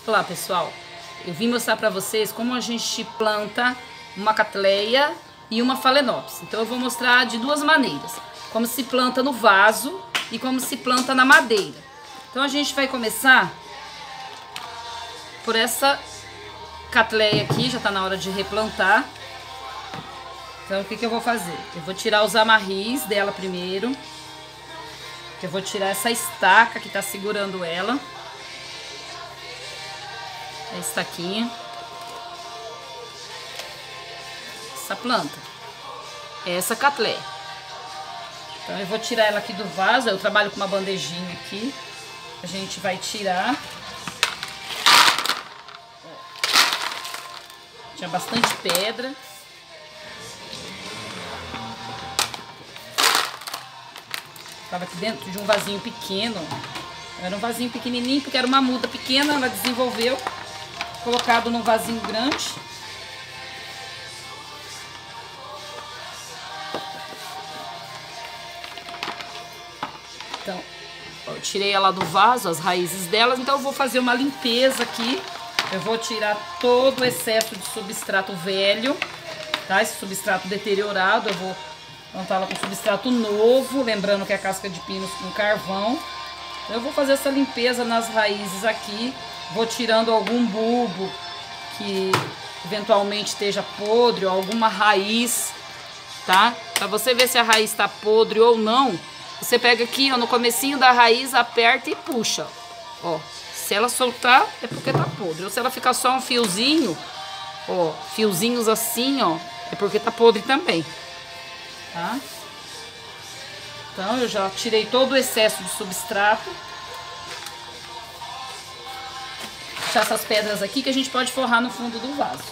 Olá pessoal, eu vim mostrar para vocês como a gente planta uma catleia e uma phalaenopsis. Então eu vou mostrar de duas maneiras, como se planta no vaso e como se planta na madeira. Então a gente vai começar por essa catleia aqui, já está na hora de replantar. Então o que eu vou fazer? Eu vou tirar os amarris dela primeiro. Eu vou tirar essa estaca que está segurando ela. A estaquinha. Essa planta. Essa catleia. Então eu vou tirar ela aqui do vaso. Eu trabalho com uma bandejinha aqui. A gente vai tirar. Tinha bastante pedra. Estava aqui dentro de um vasinho pequeno. Era um vasinho pequenininho, porque era uma muda pequena. Ela desenvolveu. Colocado num vasinho grande. Então, eu tirei ela do vaso, as raízes delas. Então eu vou fazer uma limpeza aqui. Eu vou tirar todo o excesso de substrato velho, tá? Esse substrato deteriorado, eu vou plantá-la com substrato novo, lembrando que é casca de pinos com carvão. Eu vou fazer essa limpeza nas raízes aqui, vou tirando algum bulbo que eventualmente esteja podre ou alguma raiz, tá? Pra você ver se a raiz tá podre ou não, você pega aqui, ó, no comecinho da raiz, aperta e puxa, ó. Se ela soltar, é porque tá podre. Ou se ela ficar só um fiozinho, ó, fiozinhos assim, ó, é porque tá podre também, tá? Então, eu já tirei todo o excesso de substrato. Deixar essas pedras aqui que a gente pode forrar no fundo do vaso,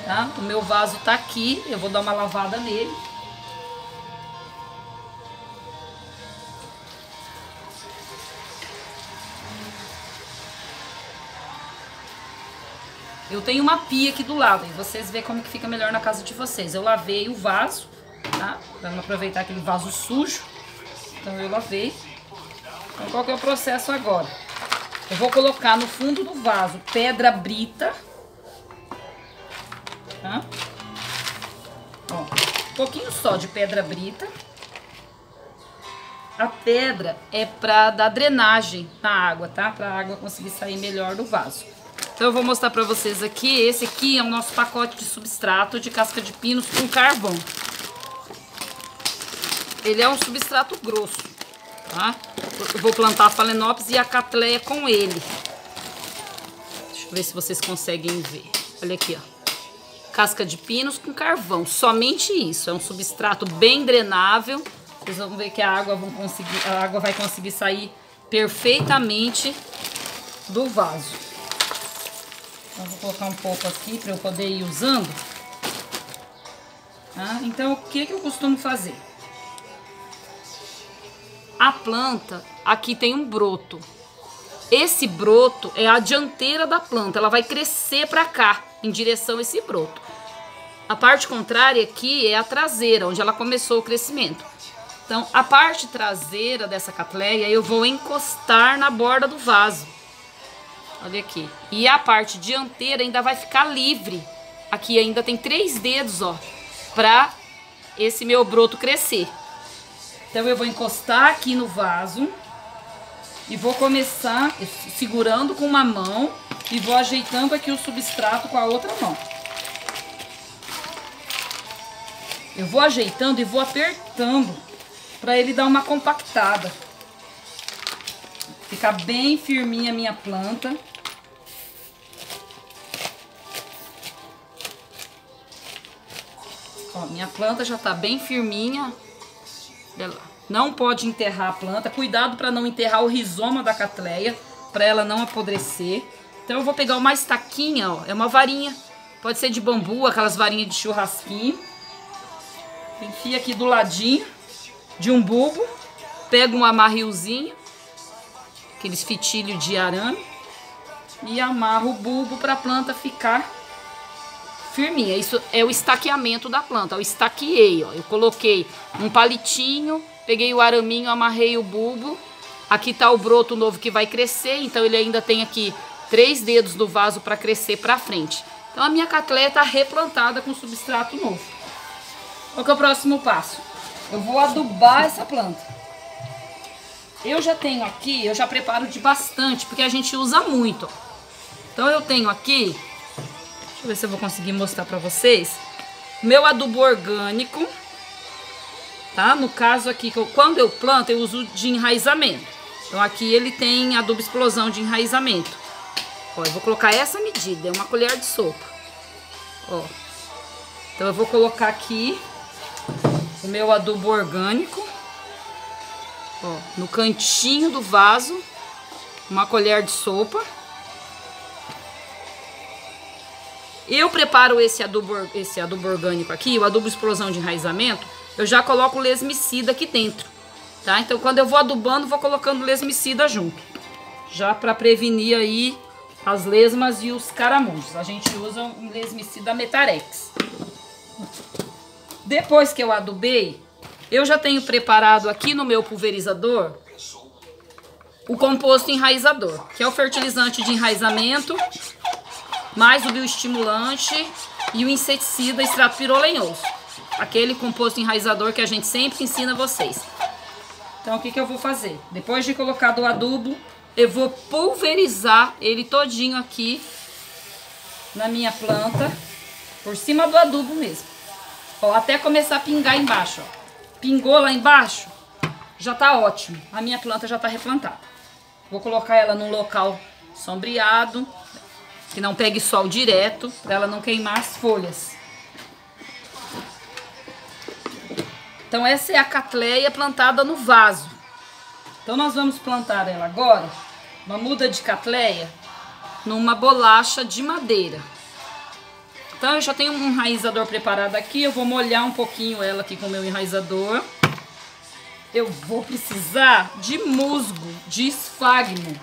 tá? O meu vaso tá aqui, eu vou dar uma lavada nele. Eu tenho uma pia aqui do lado, e vocês veem como que fica melhor na casa de vocês. Eu lavei o vaso, tá? Pra não aproveitar aquele vaso sujo. Então eu lavei. Então qual que é o processo agora? Eu vou colocar no fundo do vaso pedra brita. Tá? Ó, um pouquinho só de pedra brita. A pedra é pra dar drenagem na água, tá? Pra a água conseguir sair melhor do vaso. Então eu vou mostrar pra vocês aqui, esse aqui é o nosso pacote de substrato de casca de pinos com carvão. Ele é um substrato grosso, tá? Eu vou plantar a phalaenopsis e a catleia com ele. Deixa eu ver se vocês conseguem ver. Olha aqui, ó. Casca de pinos com carvão, somente isso. É um substrato bem drenável. Vocês vão ver que a água vai conseguir sair perfeitamente do vaso. Então, vou colocar um pouco aqui para eu poder ir usando. Tá? Então, o que eu costumo fazer? A planta, aqui tem um broto. Esse broto é a dianteira da planta. Ela vai crescer para cá, em direção a esse broto. A parte contrária aqui é a traseira, onde ela começou o crescimento. Então, a parte traseira dessa catleia eu vou encostar na borda do vaso. Olha aqui. E a parte dianteira ainda vai ficar livre. Aqui ainda tem 3 dedos, ó, pra esse meu broto crescer. Então eu vou encostar aqui no vaso e vou começar segurando com uma mão e vou ajeitando aqui o substrato com a outra mão. Eu vou ajeitando e vou apertando pra ele dar uma compactada. Ficar bem firminha a minha planta. Ó, minha planta já tá bem firminha. Não pode enterrar a planta. Cuidado para não enterrar o rizoma da catleia, para ela não apodrecer. Então eu vou pegar uma estaquinha, ó. É uma varinha. Pode ser de bambu, aquelas varinhas de churrasquinho. Enfia aqui do ladinho de um bulbo. Pega um amarrilzinho. Aqueles fitilhos de arame. E amarro o bulbo para a planta ficar firminha. Isso é o estaqueamento da planta. Eu estaqueei, ó. Eu coloquei um palitinho, peguei o araminho, amarrei o bulbo. Aqui tá o broto novo que vai crescer, então ele ainda tem aqui 3 dedos do vaso para crescer para frente. Então a minha catleia tá replantada com substrato novo. Qual que é o próximo passo? Eu vou adubar essa planta. Eu já tenho aqui, eu já preparo de bastante, porque a gente usa muito, ó. Então eu tenho aqui, deixa eu ver se eu vou conseguir mostrar para vocês, meu adubo orgânico, tá? No caso aqui, quando eu planto, eu uso de enraizamento. Então aqui ele tem adubo explosão de enraizamento. Ó, eu vou colocar essa medida, é uma colher de sopa. Ó. Então eu vou colocar aqui o meu adubo orgânico. Ó, no cantinho do vaso, uma colher de sopa. Eu preparo esse adubo orgânico aqui, o adubo explosão de enraizamento, eu já coloco o lesmicida aqui dentro, tá? Então quando eu vou adubando, vou colocando o lesmicida junto, já para prevenir aí as lesmas e os caramujos. A gente usa um lesmicida Metarex. Depois que eu adubei, eu já tenho preparado aqui no meu pulverizador o composto enraizador, que é o fertilizante de enraizamento, mais o bioestimulante e o inseticida extrato pirolenhoso. Aquele composto enraizador que a gente sempre ensina vocês. Então o que eu vou fazer? Depois de colocar o adubo, eu vou pulverizar ele todinho aqui na minha planta, por cima do adubo mesmo. Ó, até começar a pingar embaixo, ó. Pingou lá embaixo, já tá ótimo. A minha planta já tá replantada. Vou colocar ela num local sombreado, que não pegue sol direto, para ela não queimar as folhas. Então essa é a catleia plantada no vaso. Então nós vamos plantar ela agora, uma muda de catleia, numa bolacha de madeira. Então eu já tenho um enraizador preparado aqui, eu vou molhar um pouquinho ela aqui com o meu enraizador. Eu vou precisar de musgo, de esfagmo,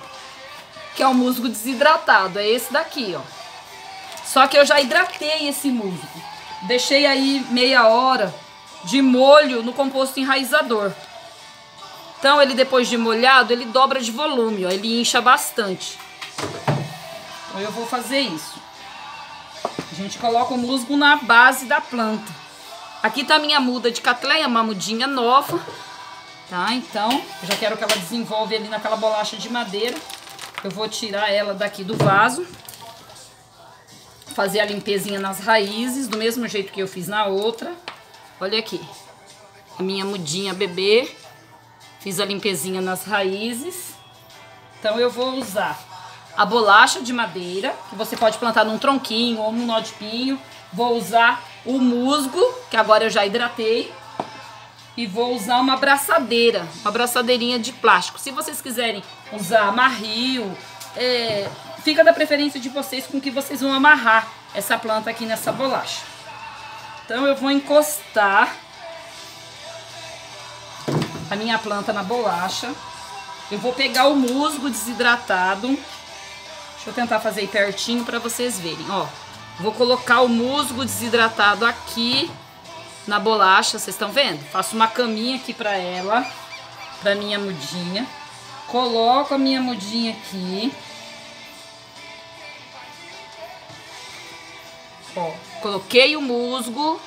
que é o musgo desidratado, é esse daqui, ó. Só que eu já hidratei esse musgo. Deixei aí meia hora de molho no composto enraizador. Então ele depois de molhado, ele dobra de volume, ó, ele incha bastante. Então eu vou fazer isso. A gente coloca o musgo na base da planta. Aqui tá a minha muda de catleia, uma mudinha nova, tá? Então, eu já quero que ela desenvolva ali naquela bolacha de madeira. Eu vou tirar ela daqui do vaso, fazer a limpezinha nas raízes, do mesmo jeito que eu fiz na outra. Olha aqui, a minha mudinha bebê, fiz a limpezinha nas raízes. Então eu vou usar a bolacha de madeira, que você pode plantar num tronquinho ou num nó de pinho. Vou usar o musgo, que agora eu já hidratei. E vou usar uma braçadeirinha de plástico. Se vocês quiserem usar amarrio, fica da preferência de vocês com que vocês vão amarrar essa planta aqui nessa bolacha. Então eu vou encostar a minha planta na bolacha. Eu vou pegar o musgo desidratado. Deixa eu tentar fazer aí pertinho para vocês verem, ó. Vou colocar o musgo desidratado aqui na bolacha, vocês estão vendo? Faço uma caminha aqui pra ela, pra minha mudinha. Coloco a minha mudinha aqui. Ó, coloquei o musgo,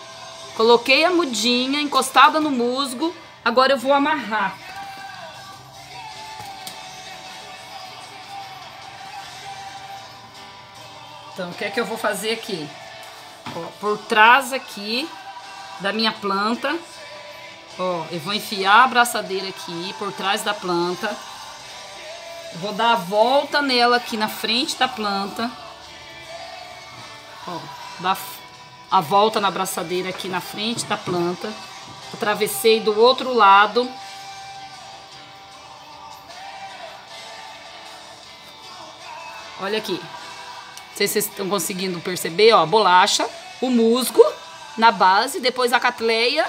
coloquei a mudinha encostada no musgo. Agora eu vou amarrar. Então, o que é que eu vou fazer aqui? Ó, por trás aqui da minha planta, ó, eu vou enfiar a abraçadeira aqui por trás da planta. Eu vou dar a volta nela aqui na frente da planta. Ó, dar a volta na abraçadeira aqui na frente da planta. Atravessei do outro lado. Olha aqui. Não sei se vocês estão conseguindo perceber, ó, a bolacha, o musgo na base, depois a catleia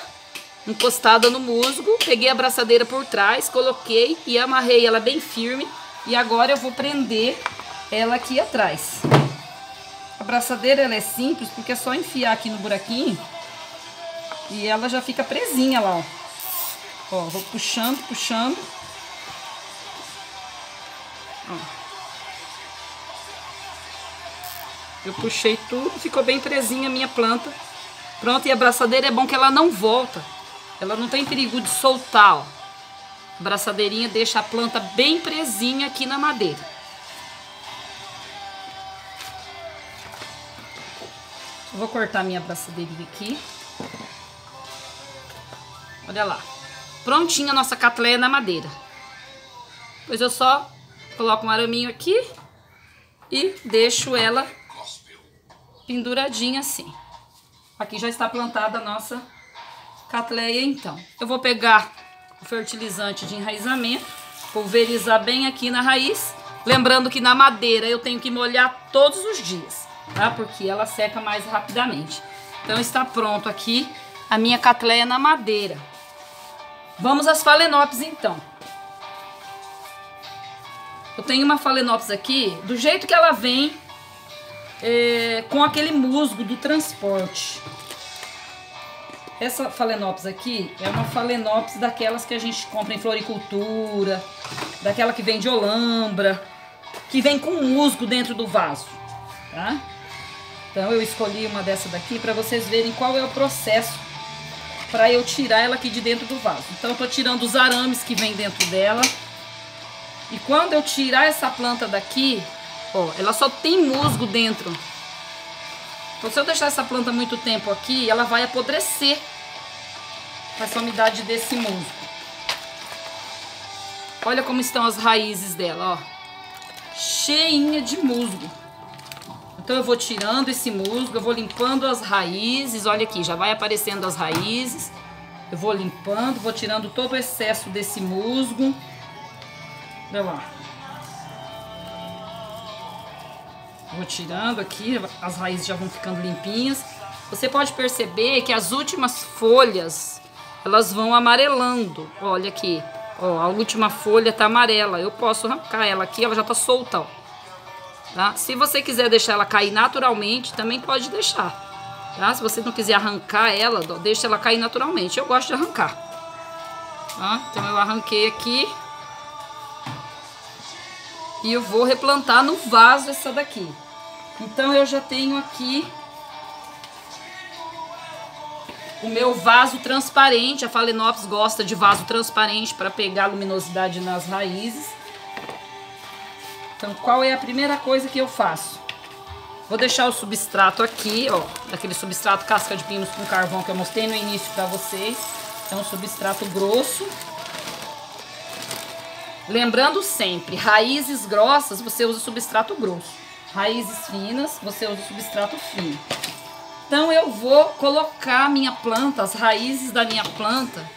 encostada no musgo. Peguei a abraçadeira por trás, coloquei e amarrei ela bem firme. E agora eu vou prender ela aqui atrás. A abraçadeira ela é simples porque é só enfiar aqui no buraquinho e ela já fica presinha lá, ó. Ó, vou puxando, puxando. Ó. Eu puxei tudo, ficou bem presinha a minha planta. Pronto, e a braçadeira é bom que ela não volta. Ela não tem perigo de soltar, ó. A braçadeirinha deixa a planta bem presinha aqui na madeira. Eu vou cortar minha braçadeirinha aqui. Olha lá. Prontinha a nossa catleia na madeira. Depois eu só coloco um araminho aqui e deixo ela penduradinha assim. Aqui já está plantada a nossa catleia, então. Eu vou pegar o fertilizante de enraizamento, pulverizar bem aqui na raiz. Lembrando que na madeira eu tenho que molhar todos os dias, tá? Porque ela seca mais rapidamente. Então está pronto aqui a minha catleia na madeira. Vamos às Phalaenopsis, então. Eu tenho uma Phalaenopsis aqui, do jeito que ela vem, com aquele musgo do transporte. Essa Phalaenopsis aqui é uma Phalaenopsis daquelas que a gente compra em floricultura, daquela que vem de Olambra, que vem com musgo dentro do vaso, tá? Então eu escolhi uma dessa daqui para vocês verem qual é o processo para eu tirar ela aqui de dentro do vaso. Então eu tô tirando os arames que vem dentro dela. E quando eu tirar essa planta daqui, ó, ela só tem musgo dentro. Então, se eu deixar essa planta muito tempo aqui, ela vai apodrecer com essa umidade desse musgo. Olha como estão as raízes dela, ó. Cheinha de musgo. Então, eu vou tirando esse musgo, eu vou limpando as raízes. Olha aqui, já vai aparecendo as raízes. Eu vou limpando, vou tirando todo o excesso desse musgo. Olha lá. Vou tirando aqui, as raízes já vão ficando limpinhas. Você pode perceber que as últimas folhas, elas vão amarelando. Olha aqui, ó, a última folha tá amarela. Eu posso arrancar ela aqui, ela já tá solta, ó. Tá? Se você quiser deixar ela cair naturalmente, também pode deixar. Tá? Se você não quiser arrancar ela, deixa ela cair naturalmente. Eu gosto de arrancar. Tá? Então eu arranquei aqui. E eu vou replantar no vaso essa daqui. Então eu já tenho aqui o meu vaso transparente. A Phalaenopsis gosta de vaso transparente para pegar luminosidade nas raízes. Então qual é a primeira coisa que eu faço? Vou deixar o substrato aqui, ó, daquele substrato casca de pinos com carvão que eu mostrei no início para vocês. É um substrato grosso. Lembrando sempre, raízes grossas você usa substrato grosso. Raízes finas você usa substrato fino. Então eu vou colocar a minha planta, as raízes da minha planta,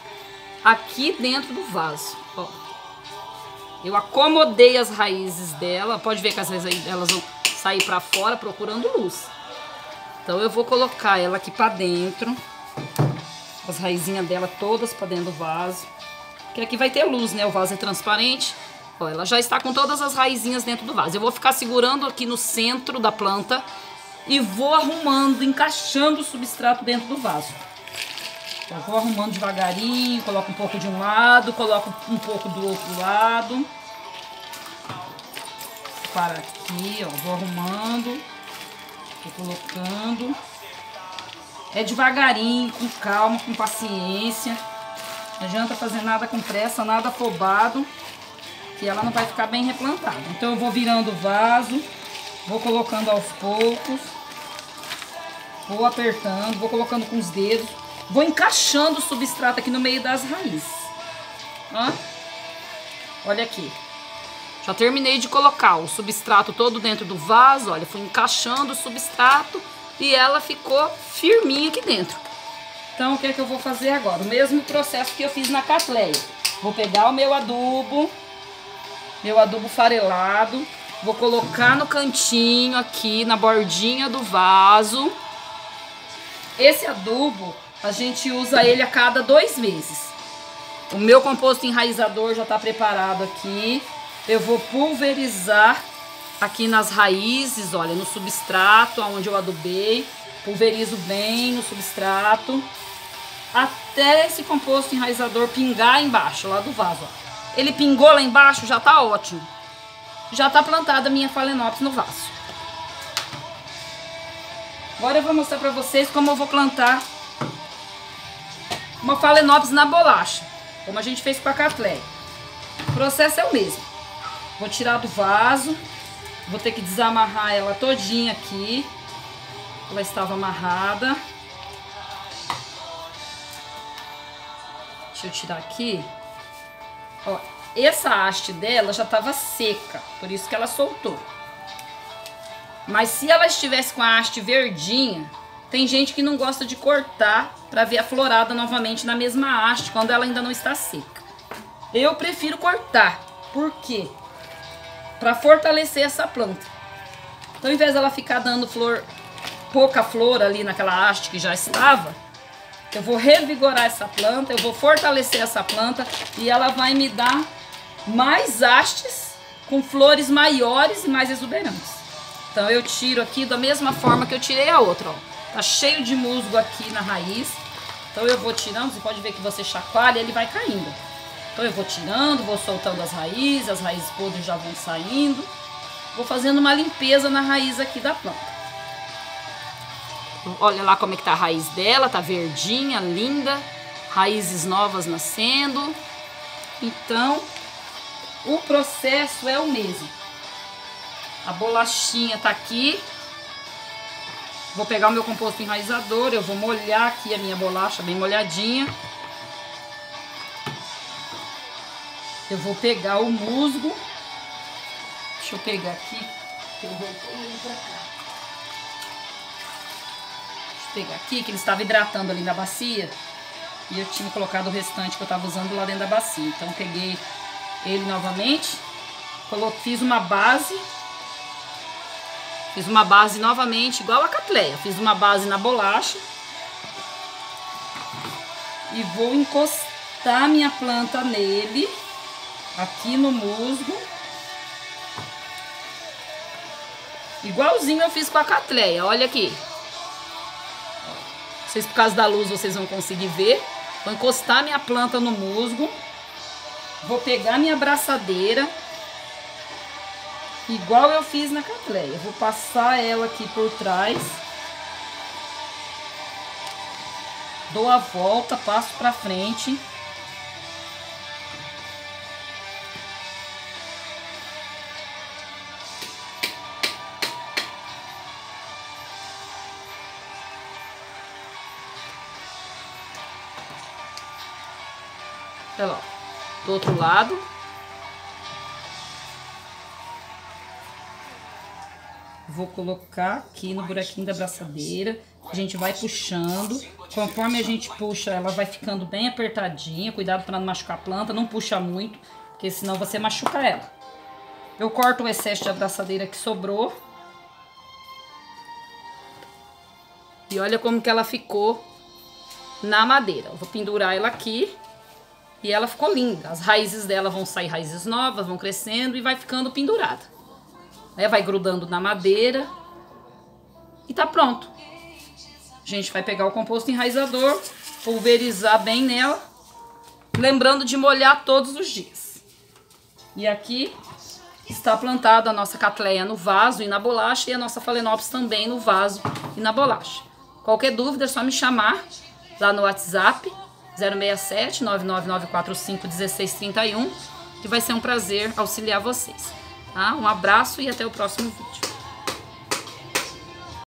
aqui dentro do vaso. Ó. Eu acomodei as raízes dela. Pode ver que às vezes elas vão sair para fora procurando luz. Então eu vou colocar ela aqui para dentro. As raizinhas dela todas para dentro do vaso. Que aqui vai ter luz, né? O vaso é transparente. Ó, ela já está com todas as raizinhas dentro do vaso. Eu vou ficar segurando aqui no centro da planta e vou arrumando, encaixando o substrato dentro do vaso. Eu vou arrumando devagarinho, coloco um pouco de um lado, coloco um pouco do outro lado. Para aqui, ó, vou arrumando, vou colocando. É devagarinho, com calma, com paciência. Não adianta fazer nada com pressa, nada afobado, que ela não vai ficar bem replantada. Então eu vou virando o vaso, vou colocando aos poucos, vou apertando, vou colocando com os dedos, vou encaixando o substrato aqui no meio das raízes. Ó. Olha aqui. Já terminei de colocar o substrato todo dentro do vaso, olha, fui encaixando o substrato e ela ficou firminha aqui dentro. Então, o que é que eu vou fazer agora? O mesmo processo que eu fiz na catleia. Vou pegar o meu adubo farelado, vou colocar no cantinho aqui, na bordinha do vaso. Esse adubo, a gente usa ele a cada 2 meses. O meu composto enraizador já está preparado aqui. Eu vou pulverizar aqui nas raízes, olha, no substrato, onde eu adubei. Pulverizo bem no substrato, até esse composto enraizador pingar embaixo, lá do vaso. Ó. Ele pingou lá embaixo, já tá ótimo. Já tá plantada a minha Phalaenopsis no vaso. Agora eu vou mostrar pra vocês como eu vou plantar uma Phalaenopsis na bolacha, como a gente fez com a Cattleya. O processo é o mesmo. Vou tirar do vaso, vou ter que desamarrar ela todinha aqui. Ela estava amarrada. Deixa eu tirar aqui. Ó, essa haste dela já estava seca, por isso que ela soltou. Mas se ela estivesse com a haste verdinha, tem gente que não gosta de cortar para ver a florada novamente na mesma haste quando ela ainda não está seca. Eu prefiro cortar. Por quê? Para fortalecer essa planta. Então, ao invés dela ficar dando pouca flor ali naquela haste que já estava, eu vou revigorar essa planta, eu vou fortalecer essa planta e ela vai me dar mais hastes com flores maiores e mais exuberantes. Então eu tiro aqui da mesma forma que eu tirei a outra, ó. Tá cheio de musgo aqui na raiz. Então eu vou tirando, você pode ver que você chacoalha, ele vai caindo. Então eu vou tirando, vou soltando as raízes podres já vão saindo. Vou fazendo uma limpeza na raiz aqui da planta. Olha lá como é que tá a raiz dela, tá verdinha, linda. Raízes novas nascendo. Então, o processo é o mesmo. A bolachinha tá aqui. Vou pegar o meu composto enraizador, eu vou molhar aqui a minha bolacha bem molhadinha. Eu vou pegar o musgo. Deixa eu pegar aqui. Eu voltei ele pra cá. Deixa eu pegar aqui, que ele estava hidratando ali na bacia. E eu tinha colocado o restante que eu estava usando lá dentro da bacia. Então eu peguei ele novamente. Fiz uma base. Fiz uma base novamente, igual a Cattleya. Fiz uma base na bolacha. E vou encostar minha planta nele. Aqui no musgo. Igualzinho eu fiz com a Cattleya. Olha aqui. Vocês, por causa da luz, vocês vão conseguir ver. Vou encostar minha planta no musgo. Vou pegar minha abraçadeira. Igual eu fiz na Cattleya. Vou passar ela aqui por trás. Dou a volta, passo pra frente. Olha lá, do outro lado. Vou colocar aqui no buraquinho da abraçadeira. A gente vai puxando. Conforme a gente puxa, ela vai ficando bem apertadinha. Cuidado para não machucar a planta. Não puxa muito, porque senão você machuca ela. Eu corto o excesso de abraçadeira que sobrou. E olha como que ela ficou na madeira. Eu vou pendurar ela aqui. E ela ficou linda. As raízes dela vão sair raízes novas, vão crescendo e vai ficando pendurada. Vai grudando na madeira. E tá pronto. A gente vai pegar o composto enraizador, pulverizar bem nela. Lembrando de molhar todos os dias. E aqui está plantada a nossa Cattleya no vaso e na bolacha. E a nossa Phalaenopsis também no vaso e na bolacha. Qualquer dúvida é só me chamar lá no WhatsApp 067 99945 1631, que vai ser um prazer auxiliar vocês. Tá? Um abraço e até o próximo vídeo.